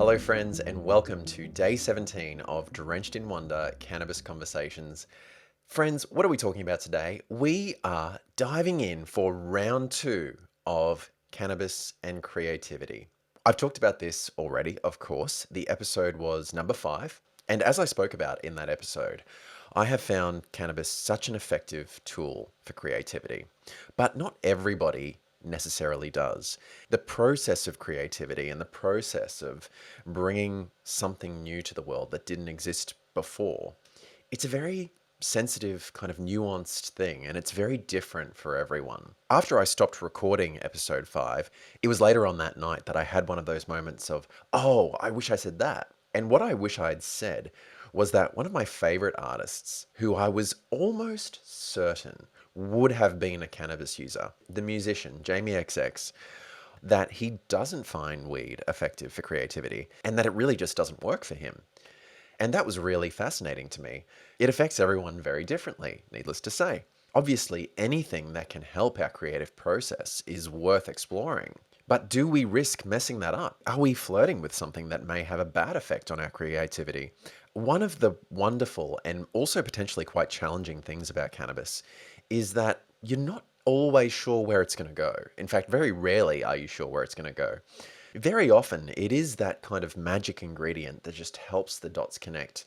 Hello, friends, and welcome to day 17 of Drenched in Wonder Cannabis Conversations. Friends, what are we talking about today? We are diving in for round two of cannabis and creativity. I've talked about this already, of course. The episode was number 5. And as I spoke about in that episode, I have found cannabis such an effective tool for creativity. But not everybody necessarily does. The process of creativity and the process of bringing something new to the world that didn't exist before, it's a very sensitive, kind of nuanced thing, and it's very different for everyone. After I stopped recording episode 5, it was later on that night that I had one of those moments of, oh, I wish I said that. And what I wish I had said was that one of my favorite artists, who I was almost certain would have been a cannabis user, the musician Jamie XX, that he doesn't find weed effective for creativity and that it really just doesn't work for him. And that was really fascinating to me. It affects everyone very differently, needless to say. Obviously, anything that can help our creative process is worth exploring. But do we risk messing that up? Are we flirting with something that may have a bad effect on our creativity? One of the wonderful and also potentially quite challenging things about cannabis is that you're not always sure where it's going to go. In fact, very rarely are you sure where it's going to go. Very often, it is that kind of magic ingredient that just helps the dots connect.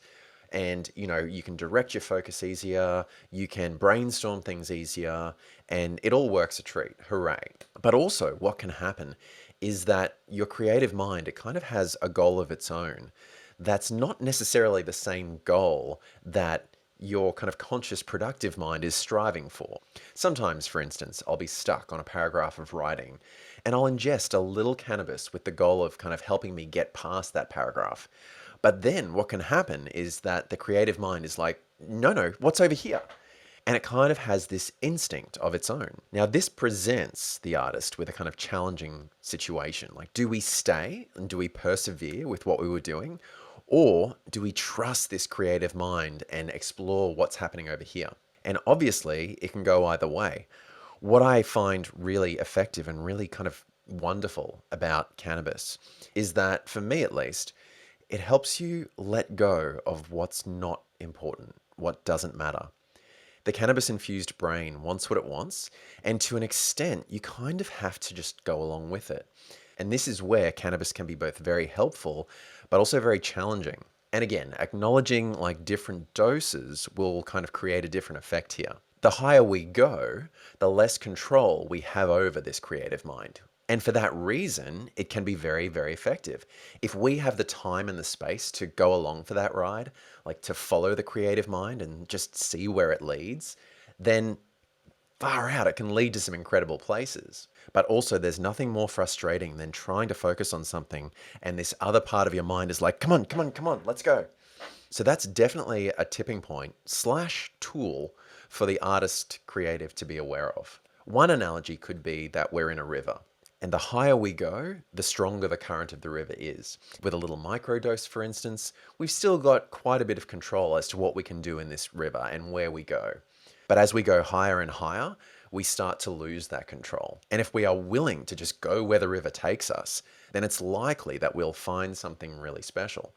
And, you can direct your focus easier, you can brainstorm things easier, and it all works a treat. Hooray. But also, what can happen is that your creative mind, it kind of has a goal of its own that's not necessarily the same goal that your kind of conscious productive mind is striving for. Sometimes, for instance, I'll be stuck on a paragraph of writing and I'll ingest a little cannabis with the goal of kind of helping me get past that paragraph. But then what can happen is that the creative mind is like, no, what's over here? And it kind of has this instinct of its own. Now, this presents the artist with a kind of challenging situation. Like, do we stay and do we persevere with what we were doing? Or do we trust this creative mind and explore what's happening over here? And obviously, it can go either way. What I find really effective and really kind of wonderful about cannabis is that, for me at least, it helps you let go of what's not important, what doesn't matter. The cannabis-infused brain wants what it wants, and to an extent, you kind of have to just go along with it. And this is where cannabis can be both very helpful, but also very challenging. And again, acknowledging like different doses will kind of create a different effect here. The higher we go, the less control we have over this creative mind. And for that reason, it can be very, very effective. If we have the time and the space to go along for that ride, like to follow the creative mind and just see where it leads, then far out, it can lead to some incredible places. But also, there's nothing more frustrating than trying to focus on something and this other part of your mind is like, come on, let's go. So that's definitely a tipping point / tool for the artist creative to be aware of. One analogy could be that we're in a river. And the higher we go, the stronger the current of the river is. With a little microdose, for instance, we've still got quite a bit of control as to what we can do in this river and where we go. But as we go higher and higher, we start to lose that control. And if we are willing to just go where the river takes us, then it's likely that we'll find something really special.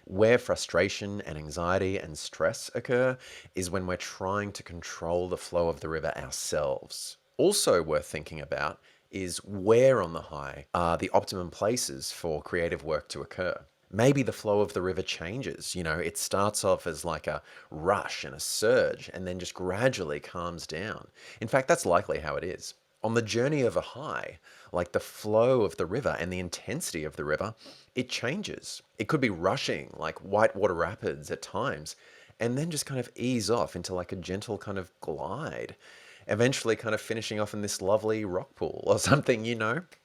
Where frustration and anxiety and stress occur is when we're trying to control the flow of the river ourselves. Also worth thinking about is where on the high are the optimum places for creative work to occur. Maybe the flow of the river changes. It starts off as like a rush and a surge and then just gradually calms down. In fact, that's likely how it is. On the journey of a high, like the flow of the river and the intensity of the river, it changes. It could be rushing like whitewater rapids at times and then just kind of ease off into like a gentle kind of glide, eventually kind of finishing off in this lovely rock pool or something.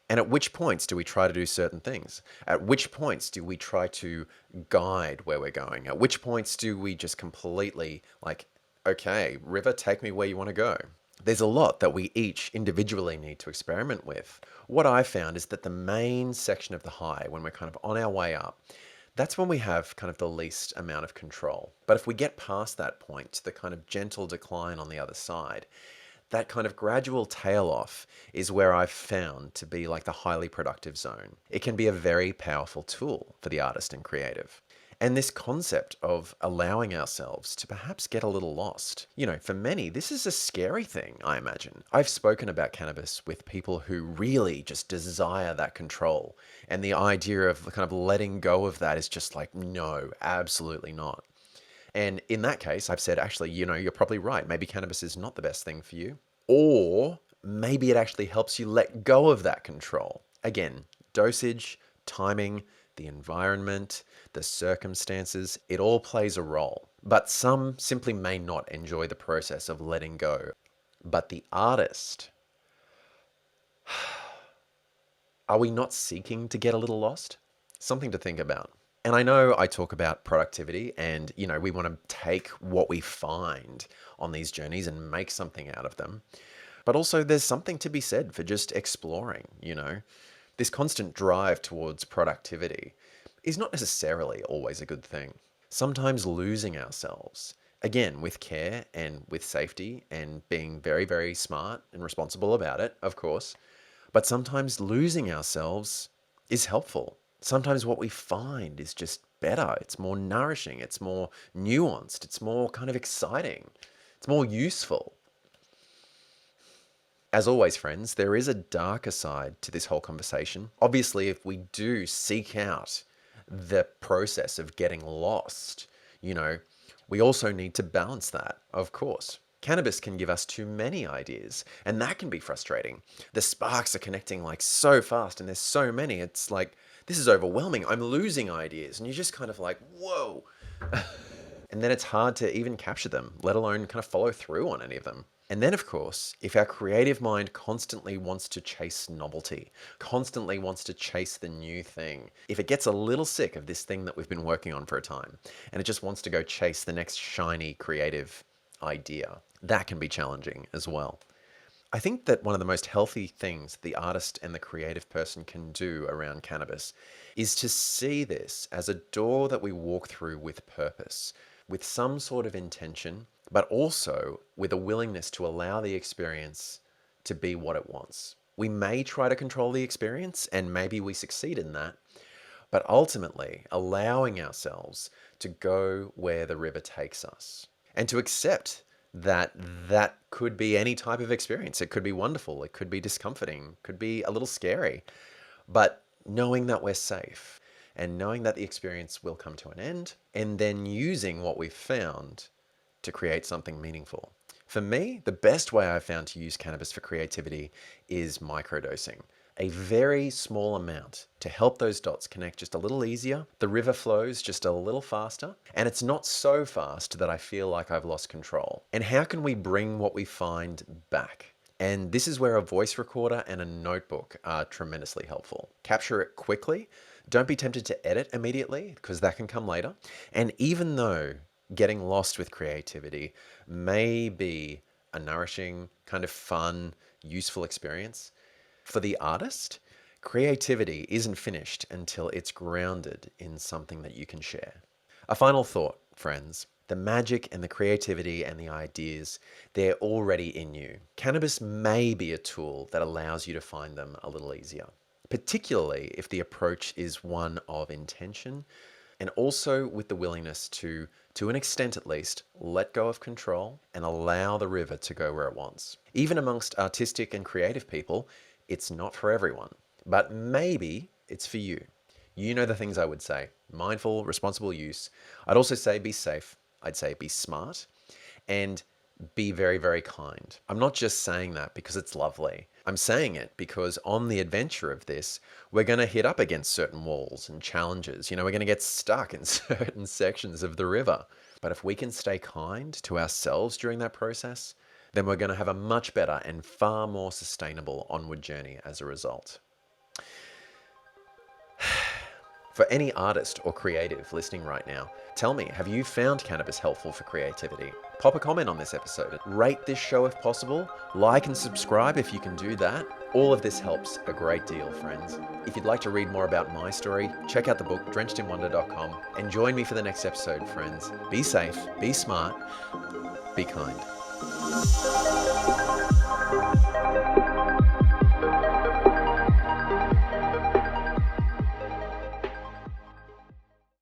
And at which points do we try to do certain things? At which points do we try to guide where we're going? At which points do we just completely like, okay, river, take me where you want to go? There's a lot that we each individually need to experiment with. What I found is that the main section of the high, when we're kind of on our way up, that's when we have kind of the least amount of control. But if we get past that point, the kind of gentle decline on the other side, That kind of gradual tail off is where I've found to be like the highly productive zone. It can be a very powerful tool for the artist and creative. And this concept of allowing ourselves to perhaps get a little lost. For many, this is a scary thing, I imagine. I've spoken about cannabis with people who really just desire that control. And the idea of kind of letting go of that is just like, no, absolutely not. And in that case, I've said, actually, you're probably right. Maybe cannabis is not the best thing for you. Or maybe it actually helps you let go of that control. Again, dosage, timing, the environment, the circumstances, it all plays a role. But some simply may not enjoy the process of letting go. But the artist, are we not seeking to get a little lost? Something to think about. And I know I talk about productivity and, we want to take what we find on these journeys and make something out of them. But also there's something to be said for just exploring, This constant drive towards productivity is not necessarily always a good thing. Sometimes losing ourselves, again, with care and with safety and being very, very smart and responsible about it, of course. But sometimes losing ourselves is helpful. Sometimes what we find is just better. It's more nourishing. It's more nuanced. It's more kind of exciting. It's more useful. As always, friends, there is a darker side to this whole conversation. Obviously, if we do seek out the process of getting lost, we also need to balance that, of course. Cannabis can give us too many ideas, and that can be frustrating. The sparks are connecting like so fast, and there's so many. It's like, this is overwhelming. I'm losing ideas, and you're just kind of like, whoa. And then it's hard to even capture them, let alone kind of follow through on any of them. And then, of course, if our creative mind constantly wants to chase novelty, constantly wants to chase the new thing, if it gets a little sick of this thing that we've been working on for a time, and it just wants to go chase the next shiny creative idea, that can be challenging as well. I think that one of the most healthy things the artist and the creative person can do around cannabis is to see this as a door that we walk through with purpose, with some sort of intention, but also with a willingness to allow the experience to be what it wants. We may try to control the experience, and maybe we succeed in that, but ultimately allowing ourselves to go where the river takes us and to accept that that could be any type of experience. It could be wonderful, it could be discomforting, could be a little scary, but knowing that we're safe and knowing that the experience will come to an end, and then using what we've found to create something meaningful. For me, the best way I've found to use cannabis for creativity is microdosing. A very small amount to help those dots connect just a little easier. The river flows just a little faster, and it's not so fast that I feel like I've lost control. And how can we bring what we find back? And this is where a voice recorder and a notebook are tremendously helpful. Capture it quickly. Don't be tempted to edit immediately, because that can come later. And even though getting lost with creativity may be a nourishing, kind of fun, useful experience, for the artist, creativity isn't finished until it's grounded in something that you can share. A final thought, friends. The magic and the creativity and the ideas, they're already in you. Cannabis may be a tool that allows you to find them a little easier, particularly if the approach is one of intention and also with the willingness to an extent at least, let go of control and allow the river to go where it wants. Even amongst artistic and creative people, it's not for everyone, but maybe it's for you. You know the things I would say: mindful, responsible use. I'd also say be safe. I'd say be smart and be very, very kind. I'm not just saying that because it's lovely. I'm saying it because on the adventure of this, we're going to hit up against certain walls and challenges. We're going to get stuck in certain sections of the river. But if we can stay kind to ourselves during that process, then we're going to have a much better and far more sustainable onward journey as a result. For any artist or creative listening right now, tell me, have you found cannabis helpful for creativity? Pop a comment on this episode. Rate this show if possible. Like and subscribe if you can do that. All of this helps a great deal, friends. If you'd like to read more about my story, check out the book drenchedinwonder.com and join me for the next episode, friends. Be safe, be smart, be kind.